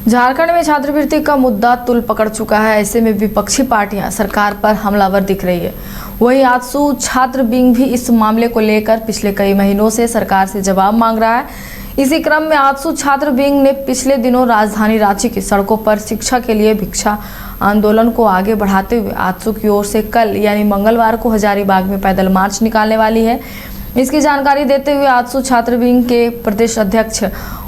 झारखंड में छात्रवृत्ति का मुद्दा तुल पकड़ चुका है। ऐसे में विपक्षी पार्टियां सरकार पर हमलावर दिख रही है। वहीं आजसू छात्र विंग भी इस मामले को लेकर पिछले कई महीनों से सरकार से जवाब मांग रहा है। इसी क्रम में आजसू छात्र विंग ने पिछले दिनों राजधानी रांची की सड़कों पर शिक्षा के लिए भिक्षा आंदोलन को आगे बढ़ाते हुए आजसू की ओर से कल यानी मंगलवार को हजारीबाग में पैदल मार्च निकालने वाली है। इसकी जानकारी देते हुए आजसू छात्र विंग के प्रदेश अध्यक्ष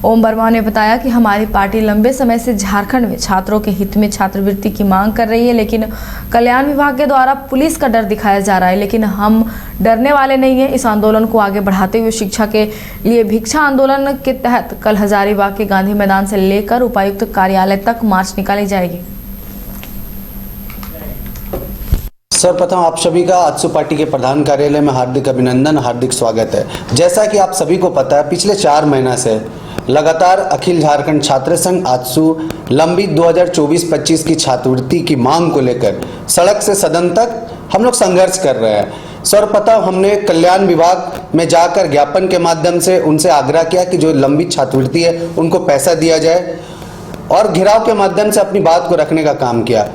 ओम वर्मा ने बताया कि हमारी पार्टी लंबे समय से झारखंड में छात्रों के हित में छात्रवृत्ति की मांग कर रही है, लेकिन कल्याण विभाग के द्वारा पुलिस का डर दिखाया जा रहा है। लेकिन हम डरने वाले नहीं हैं। इस आंदोलन को आगे बढ़ाते हुए शिक्षा के लिए भिक्षा आंदोलन के तहत कल हजारीबाग के गांधी मैदान से लेकर उपायुक्त कार्यालय तक मार्च निकाली जाएगी। सर्वप्रथम आप सभी का आजसू पार्टी के प्रधान कार्यालय में हार्दिक अभिनंदन, हार्दिक स्वागत है। जैसा कि आप सभी को पता है, पिछले 4 महीना से लगातार अखिल झारखंड छात्र संघ आजसू लंबित 2024-25 की छात्रवृत्ति की मांग को लेकर सड़क से सदन तक हम लोग संघर्ष कर रहे हैं। सर्वप्रथम हमने कल्याण विभाग में जाकर ज्ञापन के माध्यम से उनसे आग्रह किया कि जो लंबित छात्रवृत्ति है उनको पैसा दिया जाए, और घेराव के माध्यम से अपनी बात को रखने का काम किया।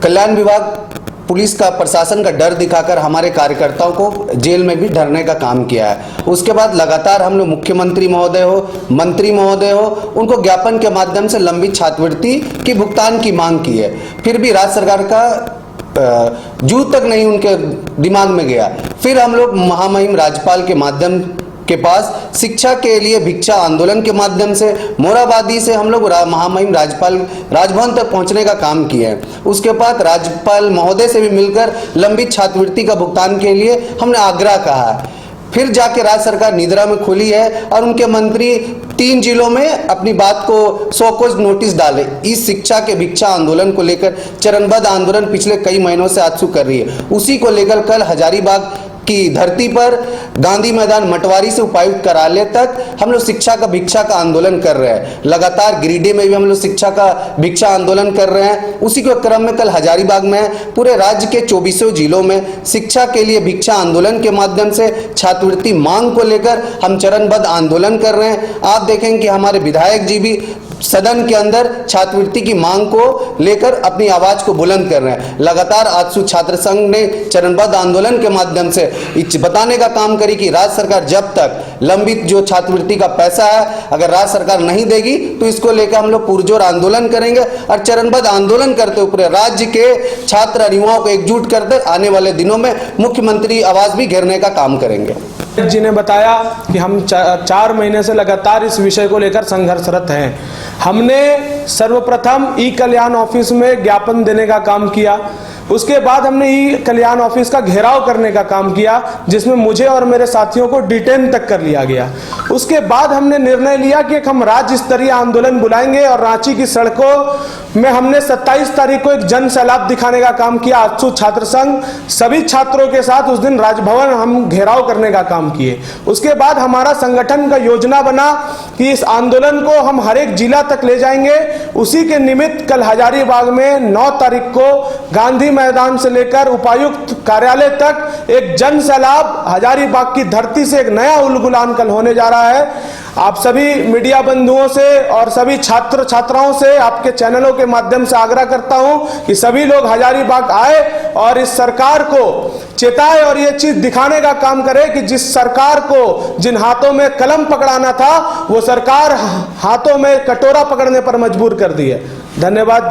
कल्याण विभाग पुलिस का, प्रशासन का डर दिखाकर हमारे कार्यकर्ताओं को जेल में भी डरने का काम किया है। उसके बाद लगातार हम लोग मुख्यमंत्री महोदय हो, मंत्री महोदय हो, उनको ज्ञापन के माध्यम से लंबित छात्रवृत्ति की भुगतान की मांग की है। फिर भी राज्य सरकार का जू तक नहीं उनके दिमाग में गया। फिर हम लोग महामहिम राज्यपाल के माध्यम के पास शिक्षा के लिए भिक्षा आंदोलन के माध्यम से मोराबादी से हम लोग महामहिम राज्यपाल राजभवन तक पहुंचने का काम किए हैं। उसके बाद राज्यपाल महोदय से भी मिलकर लंबित छात्रवृत्ति का भुगतान के लिए हमने आग्रह कहा है। फिर जाके राज्य सरकार निद्रा में खुली है और उनके मंत्री 3 जिलों में अपनी बात को शोकॉज नोटिस डाले। इस शिक्षा के भिक्षा आंदोलन को लेकर चरणबद्ध आंदोलन पिछले कई महीनों से आजसू कर रही है। उसी को लेकर कल हजारीबाग की धरती पर गांधी मैदान मटवारी से उपायुक्त कार्यालय तक हम लोग शिक्षा का भिक्षा का आंदोलन कर रहे हैं। लगातार गिरिडीह में भी हम लोग शिक्षा का भिक्षा आंदोलन कर रहे हैं। उसी के क्रम में कल हजारीबाग में पूरे राज्य के 24 जिलों में शिक्षा के लिए भिक्षा आंदोलन के माध्यम से छात्रवृत्ति मांग को लेकर हम चरणबद्ध आंदोलन कर रहे हैं। आप देखेंगे कि हमारे विधायक जी भी सदन के अंदर छात्रवृत्ति की मांग को लेकर अपनी आवाज को बुलंद कर रहे हैं। लगातार आजसू छात्र संघ ने चरणबद्ध आंदोलन के माध्यम से बताने का काम करी कि राज्य सरकार जब तक लंबित जो छात्रवृत्ति का पैसा है अगर राज्य सरकार नहीं देगी तो इसको लेकर हम लोग पुरजोर आंदोलन करेंगे और चरणबद्ध आंदोलन करते हुए पूरे राज्य के छात्र और युवाओं को एकजुट करते आने वाले दिनों में मुख्यमंत्री आवास भी घेरने का काम करेंगे। जी ने बताया कि हम 4 महीने से लगातार इस विषय को लेकर संघर्षरत हैं। हमने सर्वप्रथम ई कल्याण ऑफिस में ज्ञापन देने का काम किया। उसके बाद हमने ई कल्याण ऑफिस का घेराव करने का काम किया, जिसमें मुझे और मेरे साथियों को डिटेन तक कर लिया गया। उसके बाद हमने निर्णय लिया कि हम राज्य स्तरीय आंदोलन बुलाएंगे और रांची की सड़कों में हमने 27 तारीख को एक जन सैलाब दिखाने का काम किया। आजसू छात्र संघ सभी छात्रों के साथ उस दिन राजभवन हम घेराव करने का काम किए। उसके बाद हमारा संगठन का योजना बना कि इस आंदोलन को हम हर एक जिला तक ले जाएंगे। उसी के निमित्त कल हजारीबाग में 9 तारीख को गांधी मैदान से लेकर उपायुक्त कार्यालय तक एक जन सैलाब हजारीबाग की धरती से एक नया उलगुलान कल होने जा रहा है। आप सभी मीडिया बंधुओं से और सभी छात्र छात्राओं से आपके चैनलों के माध्यम से आग्रह करता हूं कि सभी लोग हजारीबाग आए और इस सरकार को चेताए और ये चीज दिखाने का काम करे कि जिस सरकार को जिन हाथों में कलम पकड़ाना था वो सरकार हाथों में कटोरा पकड़ने पर मजबूर कर दी है। धन्यवाद।